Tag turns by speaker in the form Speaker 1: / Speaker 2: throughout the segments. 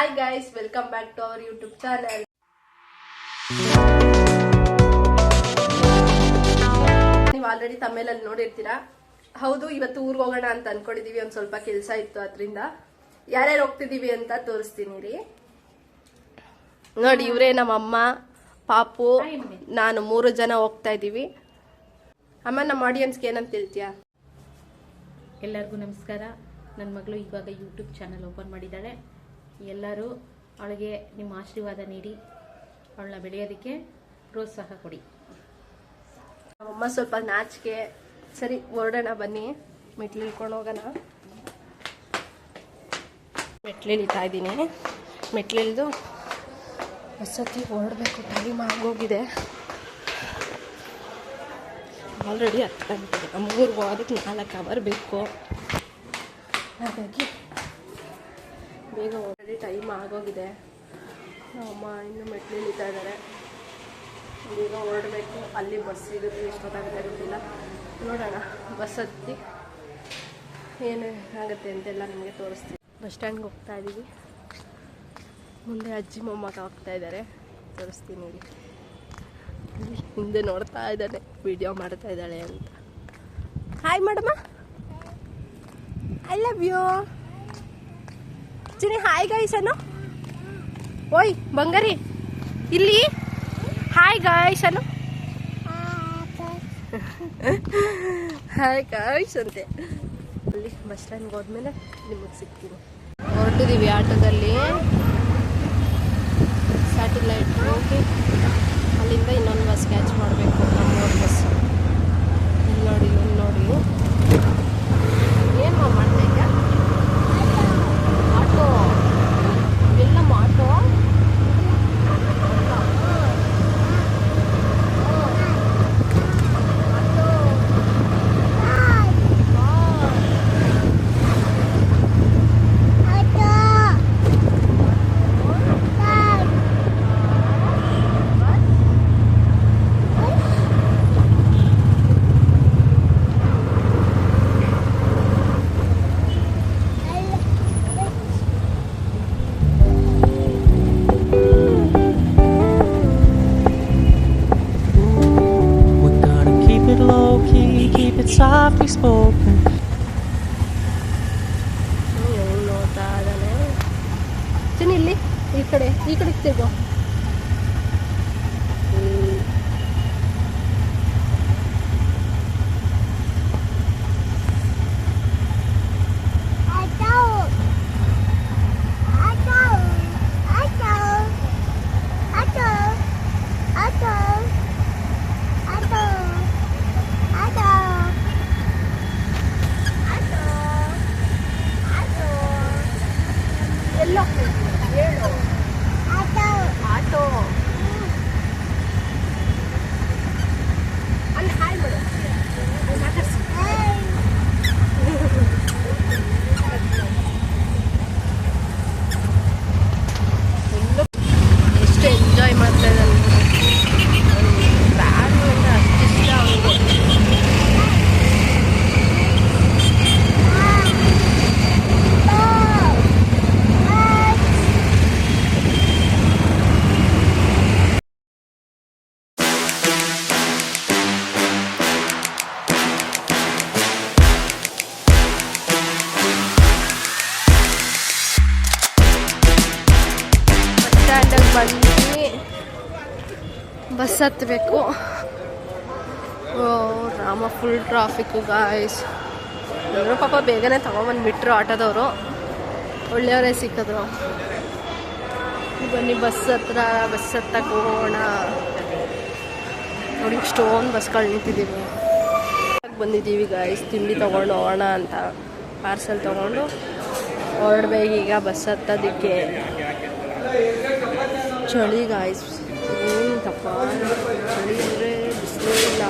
Speaker 1: Hi guys, welcome back to our YouTube channel. ನೀವು already ತಮಿಳಲ್ಲಿ ನೋಡಿರ್ತೀರಾ. ಹೌದು, ಇವತ್ತು ಊರಿಗೆ ಹೋಗೋಣ ಅಂತ ಅನ್ಕೊಂಡಿದೀವಿ. ಒಂದ್ ಸ್ವಲ್ಪ ಕೆಲಸ ಇತ್ತು, ಅದರಿಂದ ಯಾರ್ಯಾರು ಹೋಗ್ತಿದೀವಿ ಅಂತ ತೋರಿಸ್ತೀನಿ ರೀ. ನೋಡಿ, ಇವರೇ ನಮ್ಮಮ್ಮ, ಪಾಪು, ನಾನು 3 ಜನ ಹೋಗ್ತಾ ಇದೀವಿ. ಅಮ್ಮ, ನಮ್ಮ ಆಡಿಯನ್ಸ್ಗೆ ಏನಂತ ಹೇಳ್ತೀಯಾ?
Speaker 2: ಎಲ್ಲರಿಗೂ ನಮಸ್ಕಾರ. ನನ್ನ ಮಗಳು ಇವಾಗ ಯೂಟ್ಯೂಬ್ ಚಾನಲ್ ಓಪನ್ ಮಾಡಿದ್ದಾಳೆ. ಎಲ್ಲರೂ ಅವಳಿಗೆ ನಿಮ್ಮ ಆಶೀರ್ವಾದ ನೀಡಿ ಅವಳನ್ನ ಬೆಳೆಯೋದಕ್ಕೆ ಪ್ರೋತ್ಸಾಹ ಕೊಡಿ.
Speaker 1: ನಮ್ಮಮ್ಮ ಸ್ವಲ್ಪ ನಾಚಿಕೆ. ಸರಿ, ಹೊರಡೋಣ ಬನ್ನಿ, ಮೆಟ್ಲು ಇಳ್ಕೊಂಡು ಹೋಗೋಣ. ಮೆಟ್ಲು ಇಳಿತಾ ಇದ್ದೀನಿ. ಮೆಟ್ಲು ಇಳಿದು ಬಸ್ಸತ್ತಿ ಹೊರಡಬೇಕು. ಟೈಮ್ ಆಗೋಗಿದೆ. ಆಲ್ರೆಡಿ 10 ಗಂಟೆ. ನಮ್ಮೂರಿಗೆ ಹೋಗೋದಕ್ಕೆ 4 ಅವರ್ ಬೇಕು. ಹಾಗಾಗಿ ಬೇಗ ಆಲ್ರೆಡಿ ಟೈಮ್ ಆಗೋಗಿದೆ. ಅಮ್ಮ ಇನ್ನೂ ಮೆಟ್ಲು ಇಳಿತಾ ಇದ್ದಾರೆ. ಬೇಗ ಹೊರಡಬೇಕು. ಅಲ್ಲಿ ಬಸ್ ಸಿಗುತ್ತೆ, ಎಷ್ಟೊತ್ತಾಗುತ್ತೆ ಗೊತ್ತಿಲ್ಲ. ನೋಡೋಣ, ಬಸ್ ಹತ್ತಿ ಏನು ಆಗುತ್ತೆ ಅಂತೆಲ್ಲ ನಿಮಗೆ ತೋರಿಸ್ತೀವಿ. ಬಸ್ ಸ್ಟ್ಯಾಂಡ್ಗೆ ಹೋಗ್ತಾ ಇದ್ದೀವಿ. ಮುಂದೆ ಅಜ್ಜಿ ಮೊಮ್ಮಗ ಹೋಗ್ತಾ ಇದ್ದಾರೆ, ತೋರಿಸ್ತೀನಿ. ಇಲ್ಲಿ ಹಿಂದೆ ನೋಡ್ತಾ ಇದ್ದಾನೆ, ವಿಡಿಯೋ ಮಾಡ್ತಾ ಇದ್ದಾಳೆ ಅಂತ. Hi madam, I love you. ಚಿನಿ ಹಾಯ್ ಗಾಯ್ಸ್ ಅನ್ನು. ಓಯ್ ಬಂಗಾರಿ, ಇಲ್ಲಿ ಹಾಯ್ ಗಾಯ್ಸ್ ಅನ್ನು. ಹಾಯ್ ಗಾಯ್ಸ್ ಅಂತೆ. ಅಲ್ಲಿ ಬಸ್ ಸ್ಟ್ಯಾಂಡ್ಗೆ ಹೋದ್ಮೇಲೆ ನಿಮಗೆ ಸಿಗ್ತೀನಿ. ಹೊರಟಿದ್ದೀವಿ ಆಟೋದಲ್ಲಿ. ಸ್ಯಾಟಲೈಟ್ ಹೋಗಿ ಅಲ್ಲಿಂದ ಇನ್ನೊಂದು ಬಸ್ ಕ್ಯಾಚ್ ಮಾಡಬೇಕು. ನಮ್ಮೂರು ಬಸ್. ಇಲ್ಲಿ ನೋಡಿ, ಇಲ್ಲಿ ನೋಡಿ, ಏನು ಮಾಡ್ತಾ ಇದ್ಯಾ? ಆಟೋ ಎಲ್ಲ ಆಟೋ.
Speaker 3: Softly spoken.
Speaker 1: ನೋಡ್ತಾ ಇದ್ದಾನೆ. ಚಿನ್ನ ಇಲ್ಲಿ ಈ ಕಡೆ ತಿರ್ಗೋ. ಆಟೋ ಅಲ್ಲಿ ಹಾಯ್ ಮಾಡು. ಎಷ್ಟು ಎಂಜಾಯ್ ಮಾಡ್ತಾ ಇದ್ದಾನೆ. ಟ್ರಾವೆಲ್ ಅಂದರೆ ಅಷ್ಟಿಷ್ಟ ಅವನಿಗೆ. ಸ್ಟ್ಯಾಂಡಲ್ಲಿ ಬಂದು ಬಸ್ ಹತ್ತಬೇಕು. ಓ ರಾಮ, ಫುಲ್ ಟ್ರಾಫಿಕ್ಕು ಗಾಯ್ಸ್. ಎಲ್ಲರೂ ಪಾಪ ಬೇಗನೆ ತಗೊಂಬಂದುಬಿಟ್ರು ಆಟೋದವರು. ಒಳ್ಳೆಯವರೇ ಸಿಕ್ಕಿದ್ರು. ಬನ್ನಿ, ಬಸ್ ಹತ್ತಕ್ಕೆ ಹೋಗೋಣ. ನೋಡಿ, ಇಷ್ಟೊಂದು ಬಸ್ಗಳು ನಿಂತಿದ್ದೀವಿ. ಬಂದಿದ್ದೀವಿ ಗಾಯ್ಸ್, ತಿಂಡಿ ತೊಗೊಂಡು ಹೋಗೋಣ ಅಂತ. ಪಾರ್ಸೆಲ್ ತೊಗೊಂಡು ಹೊರಡ್ಬೇಕೀಗ ಬಸ್ ಹತ್ತೋದಕ್ಕೆ. ಚಳಿ ಗಾಯ್ಸ್, ಏನು ತಪ್ಪ ಚಳಿ ಅಂದರೆ ಬಿಸಿಲೇ ಇಲ್ಲ.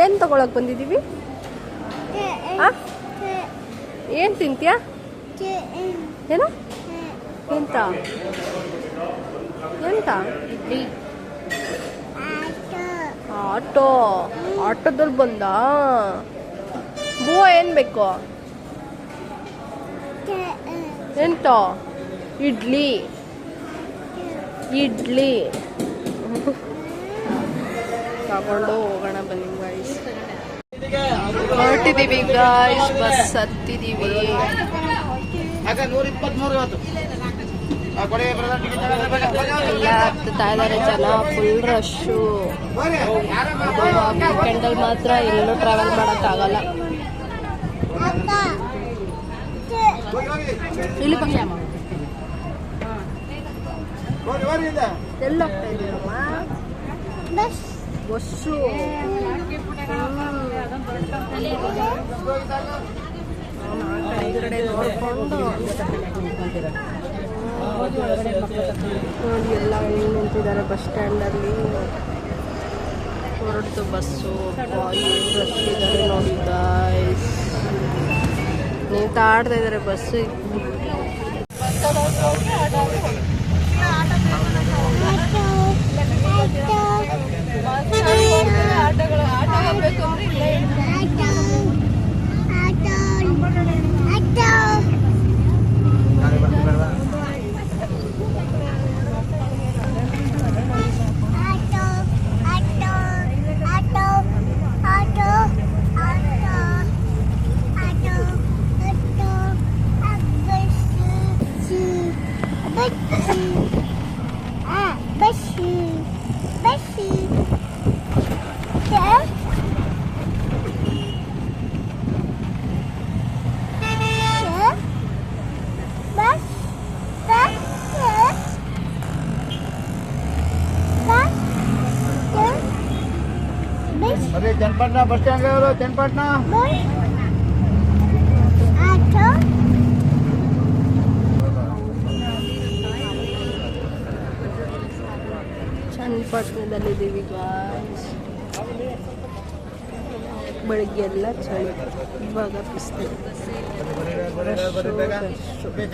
Speaker 1: ಏನು ತಗೊಳಕ್ ಬಂದಿದ್ದೀವಿ? ಏನು ತಿಂತೀಯಾ? ಏನು ಎಂತ ಎಂತ? ಆಟೋ. ಆಟೋದಲ್ಲಿ ಬಂದ. ಬೂವ ಏನು ಬೇಕು? ಎಂತ ಇಡ್ಲಿ ಇಡ್ಲಿ ತಗೊಂಡು ಹೋಗೋಣ ಬನ್ನಿ ಗಾಯ್ಸ್. ಹೊರಟಿದ್ದೀವಿ ಗಾಯ್ಸ್, ಬಸ್ ಹತ್ತಿದ್ದೀವಿ. ಎಲ್ಲ ಹತ್ತುತ್ತಾ ಇದ್ದಾರೆ ಜನ, ಫುಲ್ ರಶ್ಶು. ವೀಕೆಂಡಲ್ಲಿ ಮಾತ್ರ ಎಲ್ಲೂ ಟ್ರಾವೆಲ್ ಮಾಡೋಕ್ಕಾಗಲ್ಲ. ಇಲ್ಲಿ ಬನ್ನಿ ಅಮ್ಮ. ಎಲ್ಲ ಹೋಗ್ತಾ ಇದ್ದೀರಮ್ಮ? ಬಸ್ಸು ಈ ಕಡೆ ನೋಡ್ಕೊಂಡು ನೋಡಿ ಎಲ್ಲ ಹೆಂಗೆ ನಿಂತಿದ್ದಾರೆ ಬಸ್ ಸ್ಟ್ಯಾಂಡಲ್ಲಿ. ಹೊರಡ್ತು ಬಸ್ಸು, ಏನು ರಶ್ ಇದ್ದಾರೆ ನೋಡಿ ಗಾಯ್ಸ್. ನಿಂತಾಡ್ತಾ ಇದ್ದಾರೆ ಬಸ್ಸು. ಆಟೋ ಬೇಕು ಅಂದ್ರೆ
Speaker 3: अरे चनपटना बस स्टैंड गए हो चनपटना
Speaker 1: ಚನ್ನಪಟ್ಟಣದಲ್ಲಿದ್ದೀವಿ ಗಾಯ್ಸ್. ಬೆಳಿಗ್ಗೆ ಎಲ್ಲ ಚಳಿ, ಇವಾಗ ಬಿಸಿಲು.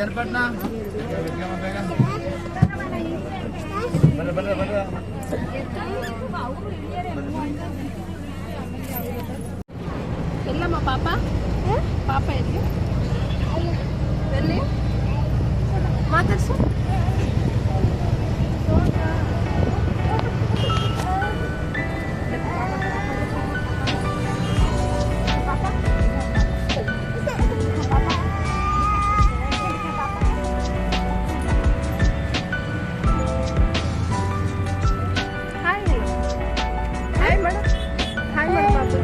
Speaker 3: चनपटना
Speaker 1: ಎಲ್ಲಮ್ಮ ಪಾಪ ಪಾಪ ಎಲ್ಲಿ ಎಲ್ಲಿ ಮಾತಾಡ್ಸು. Hi madam, hi madam.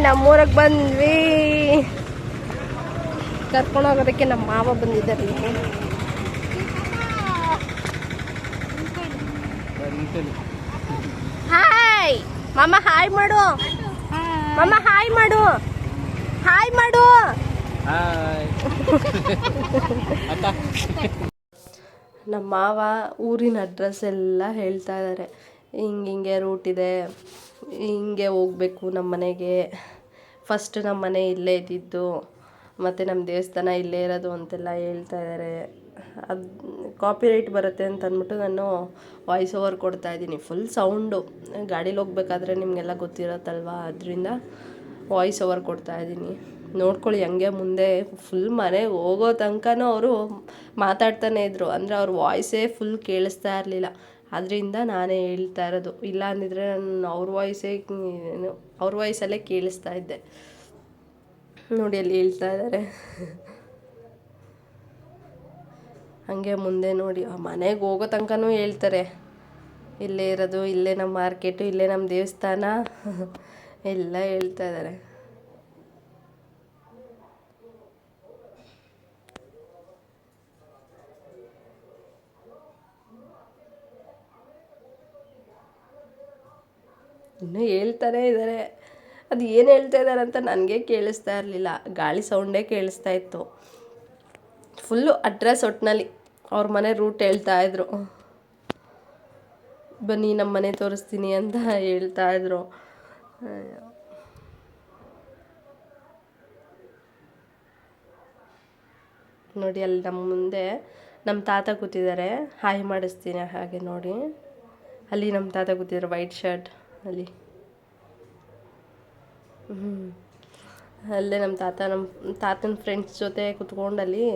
Speaker 1: ನಮ್ಮೂರಿಗೆ ಬಂದ್ವಿ. ಕರ್ಕೊಂಡು ಹೋಗೋದಕ್ಕೆ ನಮ್ಮ ಮಾವ ಬಂದಿದ್ದಾರೆ. ಹಾಯ್ ಮಾಮ, ಹಾಯ್ ಮಾಡು ಮಾಮ, ಹಾಯ್ ಮಾಡು, ಹಾಯ್ ಮಾಡು. ನಮ್ಮ ಮಾವ ಊರಿನ ಅಡ್ರೆಸ್ ಎಲ್ಲ ಹೇಳ್ತಾ ಇದ್ದಾರೆ. ಹಿಂಗೆ ರೂಟ್ ಇದೆ, ಹಿಂಗೆ ಹೋಗ್ಬೇಕು ನಮ್ಮ ಮನೆಗೆ. ಫಸ್ಟ್ ನಮ್ಮ ಮನೆ ಇಲ್ಲೇ ಇದ್ದಿದ್ದು, ಮತ್ತು ನಮ್ಮ ದೇವಸ್ಥಾನ ಇಲ್ಲೇ ಇರೋದು ಅಂತೆಲ್ಲ ಹೇಳ್ತಾ ಇದ್ದಾರೆ. ಅದು ಕಾಪಿರೈಟ್ ಬರುತ್ತೆ ಅಂತ ಅಂದ್ಬಿಟ್ಟು ನಾನು ವಾಯ್ಸ್ ಓವರ್ ಕೊಡ್ತಾಯಿದ್ದೀನಿ. ಫುಲ್ ಸೌಂಡು, ಗಾಡೀಲಿ ಹೋಗ್ಬೇಕಾದ್ರೆ ನಿಮಗೆಲ್ಲ ಗೊತ್ತಿರತ್ತಲ್ವ, ಅದರಿಂದ ವಾಯ್ಸ್ ಓವರ್ ಕೊಡ್ತಾಯಿದ್ದೀನಿ. ನೋಡ್ಕೊಳ್ಳಿ ಹಂಗೆ ಮುಂದೆ. ಫುಲ್ ಮನೆಗೆ ಹೋಗೋ ತನಕನೂ ಅವರು ಮಾತಾಡ್ತಾನೆ ಇದ್ದರು. ಅಂದರೆ ಅವ್ರ ವಾಯ್ಸೇ ಫುಲ್ ಕೇಳಿಸ್ತಾ ಇರಲಿಲ್ಲ. ಅದರಿಂದ ನಾನೇ ಹೇಳ್ತಾ ಇರೋದು. ಇಲ್ಲ ಅಂದಿದ್ರೆ ನಾನು ಅವ್ರ ವಾಯ್ಸಲ್ಲೇ ಕೇಳಿಸ್ತಾ ಇದ್ದೆ. ನೋಡಿ ಅಲ್ಲಿ ಹೇಳ್ತಾ ಇದ್ದಾರೆ. ಹಾಗೆ ಮುಂದೆ ನೋಡಿ ಮನೆಗೆ ಹೋಗೋ ತನಕನೂ ಹೇಳ್ತಾರೆ, ಇಲ್ಲೇ ಇರೋದು, ಇಲ್ಲೇ ನಮ್ಮ ಮಾರ್ಕೆಟು, ಇಲ್ಲೇ ನಮ್ಮ ದೇವಸ್ಥಾನ ಎಲ್ಲ ಹೇಳ್ತಾ ಇದ್ದಾರೆ. ಇನ್ನೂ ಹೇಳ್ತಾನೇ ಇದ್ದಾರೆ. ಅದು ಏನು ಹೇಳ್ತಾ ಇದ್ದಾರೆ ಅಂತ ನನಗೆ ಕೇಳಿಸ್ತಾ ಇರಲಿಲ್ಲ, ಗಾಳಿ ಸೌಂಡೇ ಕೇಳಿಸ್ತಾ ಇತ್ತು. ಫುಲ್ಲು ಅಡ್ರೆಸ್ ಒಟ್ಟಿನಲ್ಲಿ ಅವ್ರ ಮನೆ ರೂಟ್ ಹೇಳ್ತಾ ಇದ್ರು. ಬನ್ನಿ ನಮ್ಮ ಮನೆ ತೋರಿಸ್ತೀನಿ ಅಂತ ಹೇಳ್ತಾ ಇದ್ರು. ನೋಡಿ ಅಲ್ಲಿ ನಮ್ಮ ಮುಂದೆ ನಮ್ಮ ತಾತ ಕೂತಿದ್ದಾರೆ, ಹಾಯ್ ಮಾಡಿಸ್ತೀನಿ. ಹಾಗೆ ನೋಡಿ ಅಲ್ಲಿ ನಮ್ಮ ತಾತ ಕೂತಿದ್ದಾರೆ, ವೈಟ್ ಶರ್ಟ್ ಅಲ್ಲಿ. ಅಲ್ಲೇ ನಮ್ಮ ತಾತನ ಫ್ರೆಂಡ್ಸ್ ಜೊತೆ ಕುತ್ಕೊಂಡಲ್ಲಿ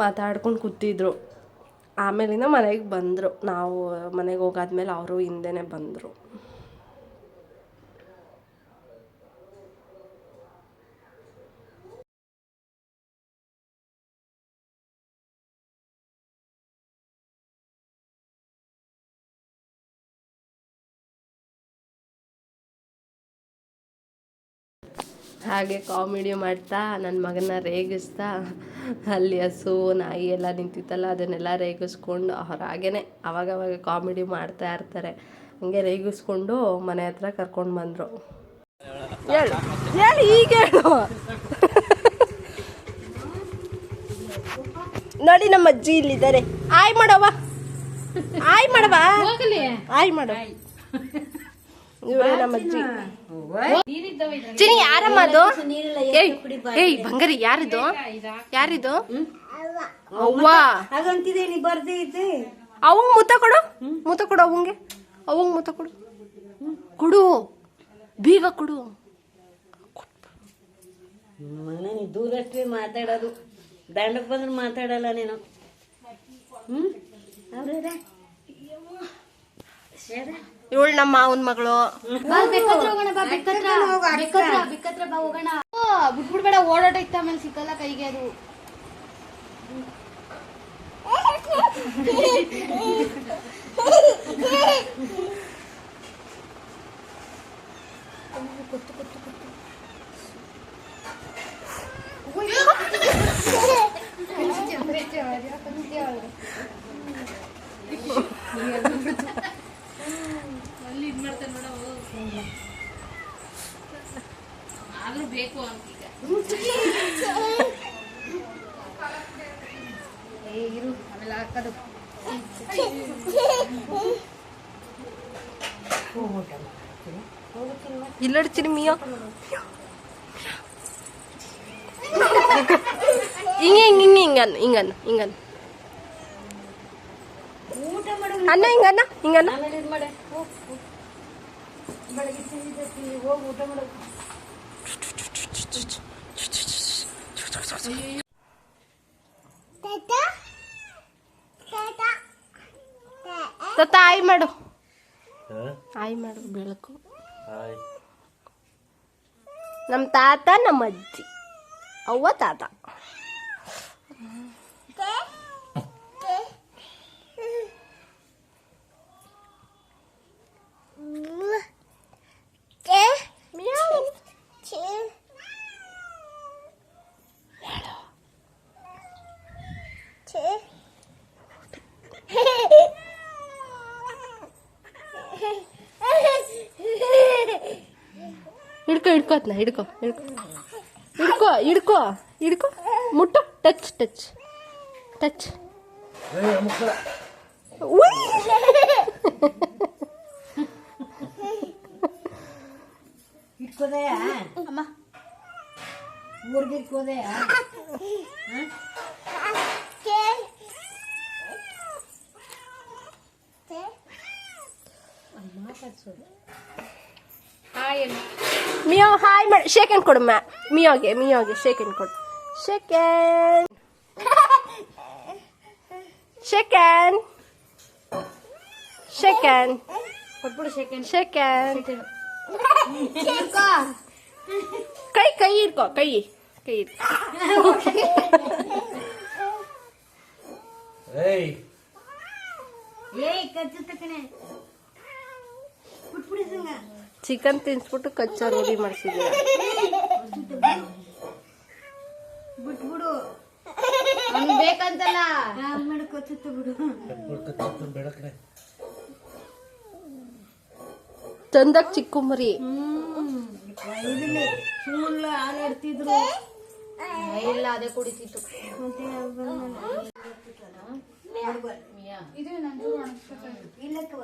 Speaker 1: ಮಾತಾಡ್ಕೊಂಡು ಕೂತಿದ್ರು. ಆಮೇಲಿಂದ ಮನೆಗೆ ಬಂದರು. ನಾವು ಮನೆಗೆ ಹೋಗಾದ್ಮೇಲೆ ಅವರು ಹಿಂದೆನೇ ಬಂದರು. ಹಾಗೆ ಕಾಮಿಡಿ ಮಾಡ್ತಾ ನನ್ನ ಮಗನ ರೇಗಿಸ್ತಾ ಅಲ್ಲಿ ಹಸು ನಾಯಿ ಎಲ್ಲ ನಿಂತಿತ್ತಲ್ಲ ಅದನ್ನೆಲ್ಲ ರೇಗಿಸ್ಕೊಂಡು ಅವ್ರು ಹಾಗೇ ಅವಾಗವಾಗ ಕಾಮಿಡಿ ಮಾಡ್ತಾ ಇರ್ತಾರೆ. ಹಂಗೆ ರೇಗಿಸ್ಕೊಂಡು ಮನೆ ಹತ್ರ ಕರ್ಕೊಂಡು ಬಂದರು. ಹೇಳು ಈಗ ಹೇಳು. ನೋಡಿ ನಮ್ಮ ಅಜ್ಜಿ ಇಲ್ಲಿದ್ದಾರೆ. ಆಯ್ ಮಾಡವ, ಆಯ್ ಮಾಡವ, ಆಯ್ ಮಾಡ. ಇವರೇ ನಮ್ಮ ಅಜ್ಜಿ. ಚಿನಿ ಯಾರಮ್ಮ ಅದು? ಏಯ್ ಬಂಗಾರಿ, ಯಾರಿದು? ಯಾರಿದು? ಅವ್ವ. ಅವಂಗ್ ಮುತ್ತ ಕೊಡು, ಮುತ್ತ ಕೊಡು ಅವಂಗೆ. ಅವಂಗ್ ಮುತ್ತ ಕೊಡು, ಕೊಡು, ಬೀಗ ಕೊಡು.
Speaker 4: ದೂರಷ್ಟೇ ಮಾತಾಡೋದು, ದಂಡಕ್ಕೆ ಬಂದ್ರೆ ಮಾತಾಡಲ್ಲ ನೀನು.
Speaker 1: ಇವಳು ನಮ್ಮ ಮಾವನ ಮಗಳು.
Speaker 5: ಬಿಟ್ಬಿಡ್ಬೇಡ, ಓಡಾಟ ಇತ್ತ ಆಮೇಲೆ ಸಿಕ್ಕಲ್ಲ ಕೈಗೆ ಅದು.
Speaker 2: ಆದ್ರೂ ಬೇಕು ಅಂತ
Speaker 5: ಇರು ಆಮೇಲೆ ಹಾಕೋದು.
Speaker 1: ಇಲ್ಲಡ್ತೀನಿ ಮಿಯೋ. ಹಿಂಗನ್ನ ಅನ್ನ ಹಿಂಗನ್ನ ಹಿಂಗನ್ನ.
Speaker 4: ಹೋಗಿ ಊಟ ಮಾಡು.
Speaker 1: ತಾತ ಆಯ್ ಮಾಡು, ಆಯ್ ಮಾಡು ಬೆಳಕು. ನಮ್ಮ ತಾತ ನಮ್ಮ ಅಜ್ಜಿ ಅವ್ವ ತಾತ. ಮ್ಯಾವ್. ಹಿಡ್ಕೊ ಹಿಡ್ಕೋತ್ನ ಹಿಡ್ಕೊ ಹಿಡ್ಕೊ ಹಿಡ್ಕೊ ಹಿಡ್ಕೊ ಹಿಡ್ಕೊ ಮುಟ್ಟು ಟಚ್ ಟಚ್ ಟಚ್
Speaker 4: ಇಟ್ಕೋದೆಯ
Speaker 5: ಅಮ್ಮ
Speaker 4: ಊರಿಗೆ ಇಟ್ಕೋದೆಯ
Speaker 1: ಮಿಯೋ ಹಾಯ್ ಮಾಡಿ ಶೇಕ್ ಹ್ಯಾಂಡ್ ಕೊಡು ಮಿಯೋಗೆ ಶೇಕ್ ಹ್ಯಾಂಡ್ ಕೊಡು shake hand shake hand shake hand
Speaker 2: ಕೊಟ್ಬಿಡು ಸೆಕೆಂಡ್
Speaker 1: ಶೇಕ್ ಹ್ಯಾಂಡ್ ಕೈ ಕೈ ಇಟ್ಕೋ ಕೈ ಕೈ ಇಟ್ಕೋ
Speaker 3: ಏಯ್
Speaker 4: ಏಯ್ ಕಚ್ಚುತ್ತ ಕಣೆ ಬಿಟ್ಬಿಡಿ ಸಂಗ
Speaker 1: ಚಿಕನ್ ತಿನ್ಸ್ಬಿಟ್ಟು ಕಚ್ಚಾ ರೂಢಿ ಮಾಡಿಸಿದ್ದೀರ
Speaker 4: ಬಿಟ್ಬಿಡು
Speaker 5: ಅವ್ನು ಬೇಕಂತಲ್ಲ
Speaker 4: ಮೇಡಮ್ ಕಚ್ಚುತ್ತ ಬಿಡು
Speaker 3: ಬೆಳಕನೆ
Speaker 1: ಚಂದಕ್ ಚಿಕ್ಕುಮರಿ
Speaker 4: ಇದರಲ್ಲಿ ಸುಳ್ಳು ಹಾಲಾಡ್ತಿದ್ರು
Speaker 5: ಇಲ್ಲ ಅದೇ ಕುಡಿತಿತ್ತು ಇದು ನಂದು
Speaker 4: ಇಲ್ಲಕ್ಕವ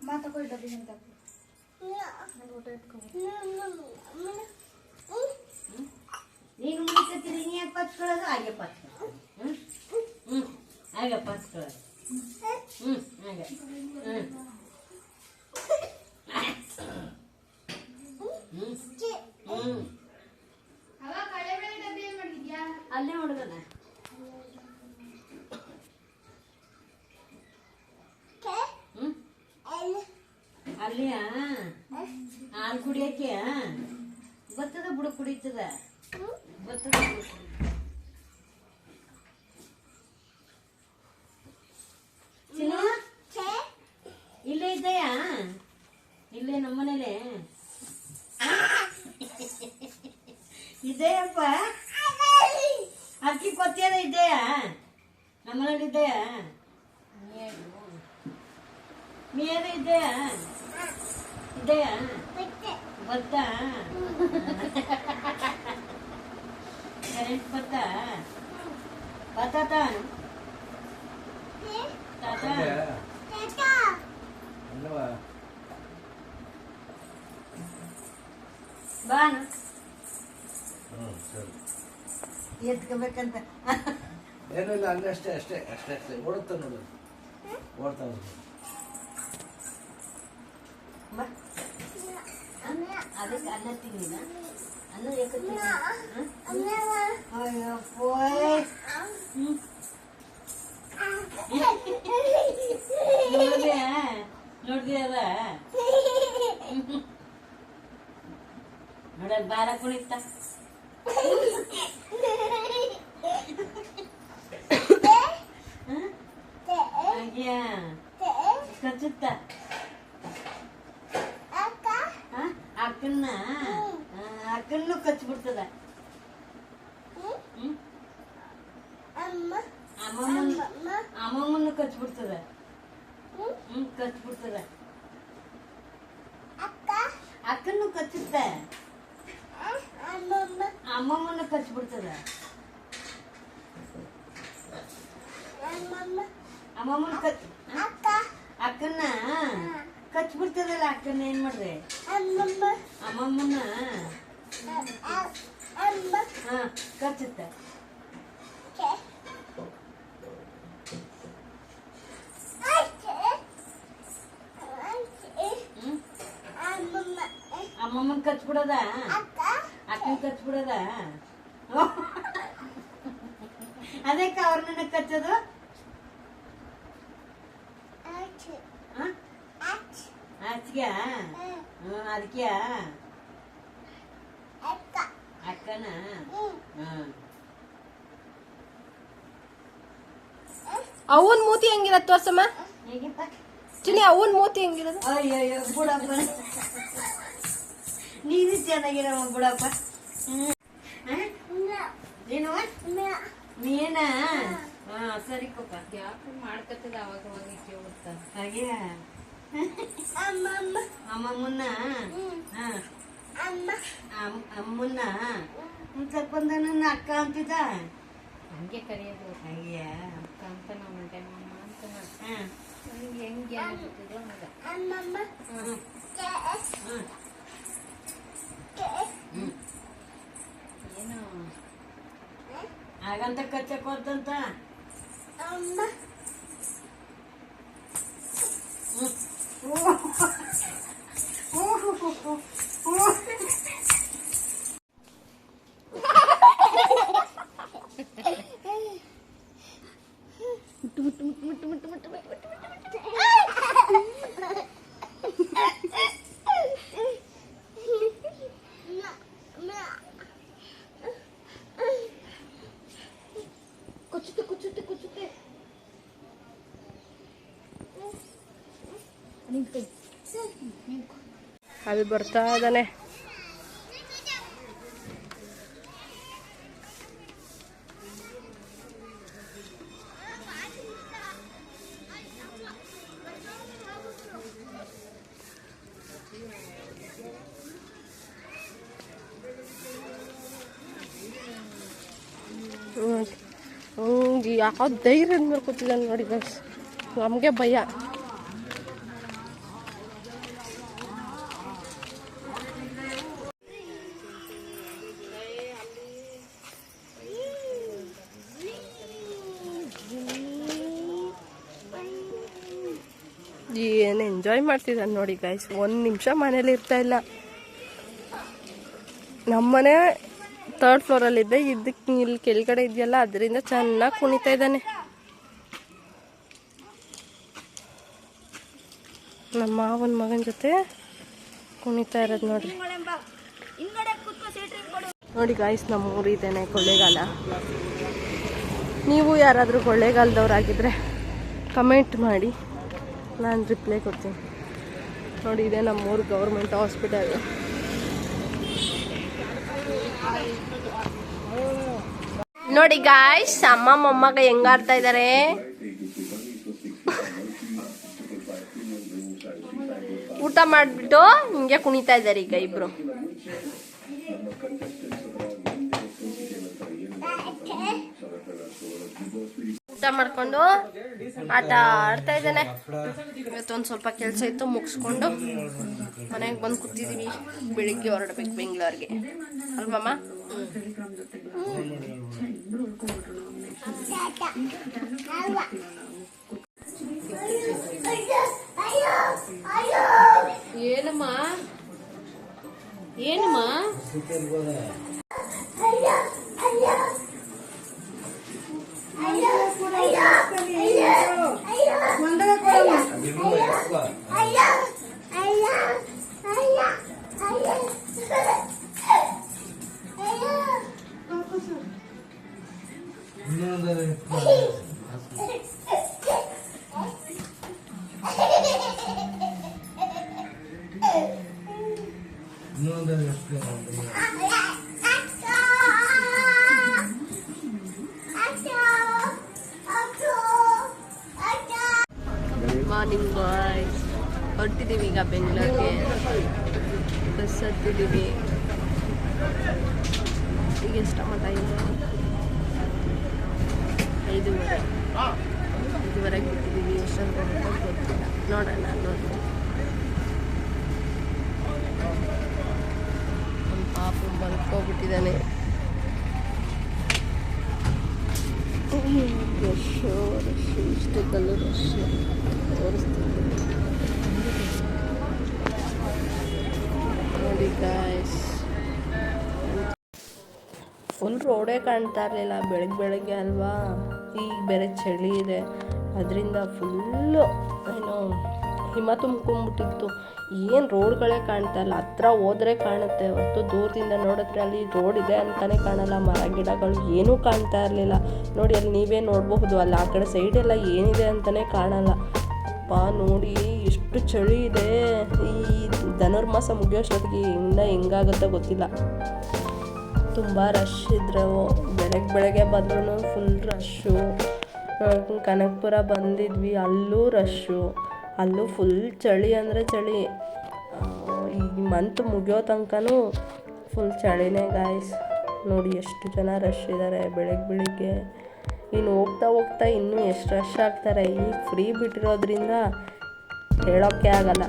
Speaker 5: ಮಾತಾಕೊಳ್ಳಿ ಡಬ್ಬಿ ಅಂತ
Speaker 4: ನೀನು ಮುಗಿಸ್ತೀರಿ ನೀ ಯಾಕೆ ಪಚ್ಕೊಳ್ಳೋದು ಹಾಗೆ ಪಚ್ಕೊಳ್ಳೋದು ಹಾಗೆ ಪಚ್ಕೊಳ್ಳೋದು ಹಾಗೆ
Speaker 5: ಅವ ಕಳೆಬೇಳೆ ಡಬ್ಬಿ ಏನ್ ಮಾಡಿದ್ಯಾ
Speaker 4: ಅಲ್ಲೇ ಹುಡುಗನ ಅಲ್ಲಿಯ ಹಾಲು ಕುಡಿಯಕ್ಕೆ ಬರ್ತದ ಬುಡ ಕುಡಿತದ ಬರ್ತದ ಬುಡ ಇಲ್ಲೇ ಇದ್ದಯಾ ಇಲ್ಲೇ ನಮ್ಮನೇಲೆ ಇದೆಯಪ್ಪ ಅಕ್ಕಿ ಕೊತ್ತಿಯದ ಇದೆಯಾ ನಮ್ಮನೇಲಿ ಇದೆಯಾ ಮೀಯದ ಇದೆಯಾ ಇದೆಯಾ ಬರ್ತಾ ಕರೆಂಟ್ ಬರ್ತಾ ಬರ್ತಾತ ತಾತ
Speaker 3: ಅಲ್ಲವಾ
Speaker 4: ಬಾನು
Speaker 3: ಸರಿ
Speaker 4: ಎತ್ಕೋಬೇಕಂತ
Speaker 3: ಏನಿಲ್ಲ ಹಂಗೆ ಅಷ್ಟೇ ಅಷ್ಟೇ ಅಷ್ಟೇ ಅಷ್ಟೇ ಓಡುತ್ತಾ ನೋಡು ಓಡ್ತಾ ಹೋಗ್ಬೋದು
Speaker 4: ಬಾ ಅದಕ್ಕೆ ಅನ್ನ ತಿನ್ನಿಲ್ಲ ಅನ್ನ ಯಾಕೆ ನೋಡಿದ್ಯಾ ನೋಡಿದ್ಯದ ನೋಡ ಬಾರ ಕುಣಿತ ಹಾಗ್ಯಾ ಕಚ್ಚುತ್ತ ಅಕ್ಕನ್ನು ಕಚ್ಬಿಡ್ತದ ಅಮ್ಮಮ್ಮನ್ನು ಕಚ್ಬಿಡ್ತದ ಕಚ್ಬಿಡ್ತದ ಅಕ್ಕನ್ನು ಕಚ್ಚುತ್ತ ಅಮ್ಮಮ್ಮನ್ನು ಕಚ್ಬಿಡ್ತದ ಅಮ್ಮಮ್ಮನ ಅಕ್ಕನ್ನ ಕಚ್ಬಿಡ್ತದಲ್ಲ ಅಕ್ಕನ್ನ ಏನ್ ಮಾಡ್ದೆ ಅಮ್ಮಮ್ಮನ ಕಚ್ಚುತ್ತೆ ಅಮ್ಮಮ್ಮನ್ ಕಚ್ಬಿಡದ ಅಕ್ಕನ ಕಚ್ಬಿಡದ ಅದಕ್ಕೆ ಅವ್ರನ್ನ ಕಚ್ಚೋದು ಆಚ್ಗೆ ಅದಕ್ಕೆ ಅಕ್ಕನ
Speaker 1: ಅವನ್ ಮೂತಿ ಹೆಂಗಿರತ್ ತೋರ್ಸಮ್ಮ
Speaker 4: ಹೇಗಿಪ್ಪ
Speaker 1: ಚಿನಿ ಅವನ್ ಮೂತಿ ಹೆಂಗಿರೋದು
Speaker 4: ಅಯ್ಯಯ್ಯೋ ಬಿಡಪ್ಪ ನೀನು ಚೆನ್ನಾಗಿರಮ್ಮ ಬಿಡಪ್ಪ ನೀನು ಮೀನ ಸರಿ ಕೊಪ್ಪ
Speaker 2: ಯಾಕೆ ಮಾಡ್ಕತ್ತದ ಅವಾಗ ಅವಾಗ ಇಕ್ಕೆ ಹೋಗ್ತಾ
Speaker 4: ಹಾಗೆ ಅಮ್ಮಮ್ಮನ್ನ ಅಮ್ಮನ್ನ ಮುಂಚಕ್ ಬಂದ ನನ್ನ ಅಕ್ಕ ಅಂತಿದ್ದ
Speaker 2: ಹಂಗೆ ಕರೆಯೋದು
Speaker 4: ಹಾಗೆ
Speaker 2: ಅಕ್ಕ ಅಂತ ನಾವು ಒಂದ್ ಟೈಮ್ ಅಮ್ಮ ಅಂತ
Speaker 4: ಹಾಂ
Speaker 2: ನನಗೆ ಹೆಂಗೆ ಆಗ್ಬಿಟ್ಟಿದ್ಯೋ ಮಗ ಏನು
Speaker 4: ಹಾಗಂತ ಕಚ್ಚಕ್ ಹೋದಂತ
Speaker 2: ಕುಚ್ಚುತ್ತೆ
Speaker 1: ಅಲ್ಲಿ ಬರ್ತಾ ಇದ್ದಾನೆ. ಯಾವ ಧೈರ್ಯದ ಮೇಲೆ ಕೂತಿದ್ದಾನೆ ನೋಡಿ ಗೈಸ್, ನಮಗೆ ಭಯ. ಏನು ಎಂಜಾಯ್ ಮಾಡ್ತಿದ್ದಾನೆ ನೋಡಿ ಗೈಸ್, ಒಂದು ನಿಮಿಷ ಮನೇಲಿ ಇರ್ತಾ ಇಲ್ಲ. ನಮ್ಮನೆ 3rd ಫ್ಲೋರಲ್ಲಿದ್ದೆ, ಇದಕ್ಕೆ ಇಲ್ಲಿ ಕೆಳಗಡೆ ಇದೆಯಲ್ಲ ಅದರಿಂದ ಚೆನ್ನಾಗಿ ಕುಣಿತಾ ಇದ್ದಾನೆ. ನಮ್ಮ ಮಾವನ ಮಗನ ಜೊತೆ ಕುಣಿತಾ ಇರೋದು ನೋಡ್ರಿ. ನೋಡಿ ಗಾಯ್ಸ್, ನಮ್ಮ ಊರಿದ್ದೇನೆ ಕೊಳ್ಳೇಗಾಲ. ನೀವು ಯಾರಾದರೂ ಕೊಳ್ಳೇಗಾಲದವ್ರಾಗಿದ್ದರೆ ಕಮೆಂಟ್ ಮಾಡಿ, ನಾನು ರಿಪ್ಲೈ ಕೊಡ್ತೀನಿ. ನೋಡಿ, ಇದೆ ನಮ್ಮೂರು ಗೌರ್ಮೆಂಟ್ ಹಾಸ್ಪಿಟಲ್. ನೋಡಿ ಗಾಯ್ಸ್, ಅಮ್ಮ ಮೊಮ್ಮಗ ಹೆಂಗಾಡ್ತಾ ಇದ್ದಾರೆ. ಊಟ ಮಾಡಿಬಿಟ್ಟು ಹಿಂಗೆ ಕುಣಿತಾ ಇದ್ದಾರೆ ಈಗ ಇಬ್ರು. ಊಟ ಮಾಡ್ಕೊಂಡು ಆಟ ಆಡ್ತಾ ಇದ್ದಾನೆ. ಇವತ್ತೊಂದು ಸ್ವಲ್ಪ ಕೆಲಸ ಇತ್ತು, ಮುಗಿಸ್ಕೊಂಡು ಮನೆಗೆ ಬಂದು ಕೂತಿದ್ದೀವಿ. ಬೆಳಿಗ್ಗೆ ಹೊರಡ್ಬೇಕು ಬೆಂಗಳೂರಿಗೆ ಅಲ್ವಮ್ಮ?
Speaker 2: ಏನಮ್ಮ ಏನಮ್ಮ ಮಾರ್ನಿಂಗ್ ಬಾಯ್ಸ್, ಹೊರಟಿದ್ದೀವಿ ಈಗ ಬೆಂಗಳೂರಿಗೆ. ಬಸ್ ಹತ್ತಿದ್ದೀವಿ. ಈಗ ಎಷ್ಟಮ್ಮ ಟೈಮ್? 5:30 ಬಿಟ್ಟಿದ್ದೀವಿ. ಎಷ್ಟೊಂದು ಗೊತ್ತಿಲ್ಲ, ನೋಡೋಣ. ನಮ್ಮ ಪಾಪು ಬಲ್ಕೋಗ್ಬಿಟ್ಟಿದ್ದಾನೆ. ರಶ್ಶು ಇಷ್ಟಕ್ಕಲ್ಲೂ ರಶ್ಶು ತೋರಿಸ್ತೀನಿ ನೋಡಿ ಗಾಯ್ಸ್. ಫುಲ್ ರೋಡೇ ಕಾಣ್ತಾ ಇರಲಿಲ್ಲ ಬೆಳಗ್ಗೆ ಅಲ್ವಾ. ಈಗ ಬೇರೆ ಚಳಿ ಇದೆ, ಅದರಿಂದ ಫುಲ್ಲು ಏನೋ ಹಿಮ ತುಂಬ್ಕೊಂಡ್ಬಿಟ್ಟಿತ್ತು. ಏನು ರೋಡ್ಗಳೇ ಕಾಣ್ತಾ ಇಲ್ಲ. ಹತ್ರ ಹೋದ್ರೆ ಕಾಣುತ್ತೆ ಹೊರತು ದೂರದಿಂದ ನೋಡಿದ್ರೆ ಅಲ್ಲಿ ರೋಡ್ ಇದೆ ಅಂತಲೇ ಕಾಣಲ್ಲ. ಮರ ಗಿಡಗಳು ಏನೂ ಕಾಣ್ತಾ ಇರಲಿಲ್ಲ. ನೋಡಿ ಅಲ್ಲಿ ನೀವೇ ನೋಡಬಹುದು, ಅಲ್ಲಿ ಆ ಕಡೆ ಸೈಡೆಲ್ಲ ಏನಿದೆ ಅಂತಲೇ ಕಾಣಲ್ಲ. ಅಪ್ಪ ನೋಡಿ ಎಷ್ಟು ಚಳಿ ಇದೆ. ಈ ಧನುರ್ಮಾಸ ಮುಗಿಯೋಷ್ಟೊತ್ತಿಗೆ ಹೆಂಗಾಗುತ್ತೋ ಗೊತ್ತಿಲ್ಲ. ತುಂಬ ರಶ್ ಇದ್ರೆ ಬೆಳಗ್ಗೆ ಬಂದ್ರೂ ಫುಲ್ ರಶ್ಶು.
Speaker 1: ಕನಕಪುರ ಬಂದಿದ್ವಿ, ಅಲ್ಲೂ ರಶ್ಶು, ಅಲ್ಲೂ ಫುಲ್ ಚಳಿ ಅಂದರೆ ಚಳಿ. ಈ ಮಂತ್ ಮುಗಿಯೋ ತನಕನೂ ಫುಲ್ ಚಳಿನೇ ಗಾಯ್ಸ್. ನೋಡಿ ಎಷ್ಟು ಜನ ರಶ್ ಇದ್ದಾರೆ ಬೆಳಗ್ಗೆ. ಇನ್ನು ಹೋಗ್ತಾ ಹೋಗ್ತಾ ಇನ್ನೂ ಎಷ್ಟು ರಶ್ ಆಗ್ತಾರೆ. ಈಗ ಫ್ರೀ ಬಿಟ್ಟಿರೋದ್ರಿಂದ ಹೇಳೋಕ್ಕೆ ಆಗಲ್ಲ,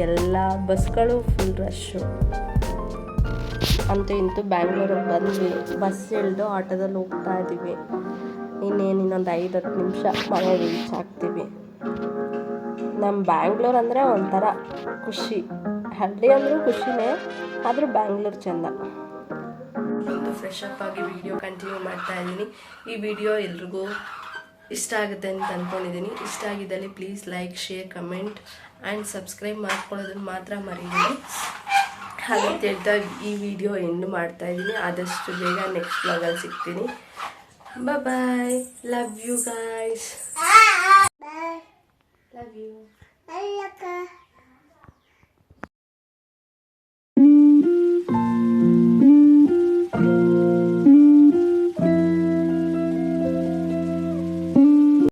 Speaker 1: ಎಲ್ಲ ಬಸ್ಗಳು ಫುಲ್ ರಶ್ಶು. ಅಂತೂ ಇಂತೂ ಬ್ಯಾಂಗ್ಳೂರಿಗೆ ಬಂದ್ವಿ, ಬಸ್ ಇಳಿದು ಆಟೋದಲ್ಲಿ ಹೋಗ್ತಾ ಇದ್ದೀವಿ. ಇನ್ನೊಂದು 5-10 ನಿಮಿಷ ಮನೆ ರೀಚ್ ಆಗ್ತೀವಿ. ನಮ್ಮ ಬ್ಯಾಂಗ್ಳೂರು ಅಂದರೆ ಒಂಥರ ಖುಷಿ, ಹಳ್ಳಿ ಅಂದರೂ ಖುಷಿನೇ, ಆದರೂ ಬ್ಯಾಂಗ್ಳೂರು ಚೆಂದ. ಒಂದು ಫ್ರೆಶ್ ಅಪ್ ಆಗಿ ವಿಡಿಯೋ ಕಂಟಿನ್ಯೂ ಮಾಡ್ತಾ ಇದ್ದೀನಿ. ಈ ವಿಡಿಯೋ ಎಲ್ರಿಗೂ ಇಷ್ಟ ಆಗುತ್ತೆ ಅಂತ ಅಂದ್ಕೊಂಡಿದ್ದೀನಿ. ಇಷ್ಟ ಆಗಿದ್ದಲ್ಲಿ please like, share, comment and subscribe ಮಾಡ್ಕೊಳ್ಳೋದನ್ನು ಮಾತ್ರ ಮರೀತೀನಿ. ಹಾಗಂತ ಹೇಳ್ತಾ ಈ ವಿಡಿಯೋ ಎಂಡ್ ಮಾಡ್ತಾ ಇದ್ದೀನಿ. ಆದಷ್ಟು ಬೇಗ ನೆಕ್ಸ್ಟ್ ವ್ಲಾಗಲ್ಲಿ ಸಿಗ್ತೀನಿ. Bye, love you guys. Love you.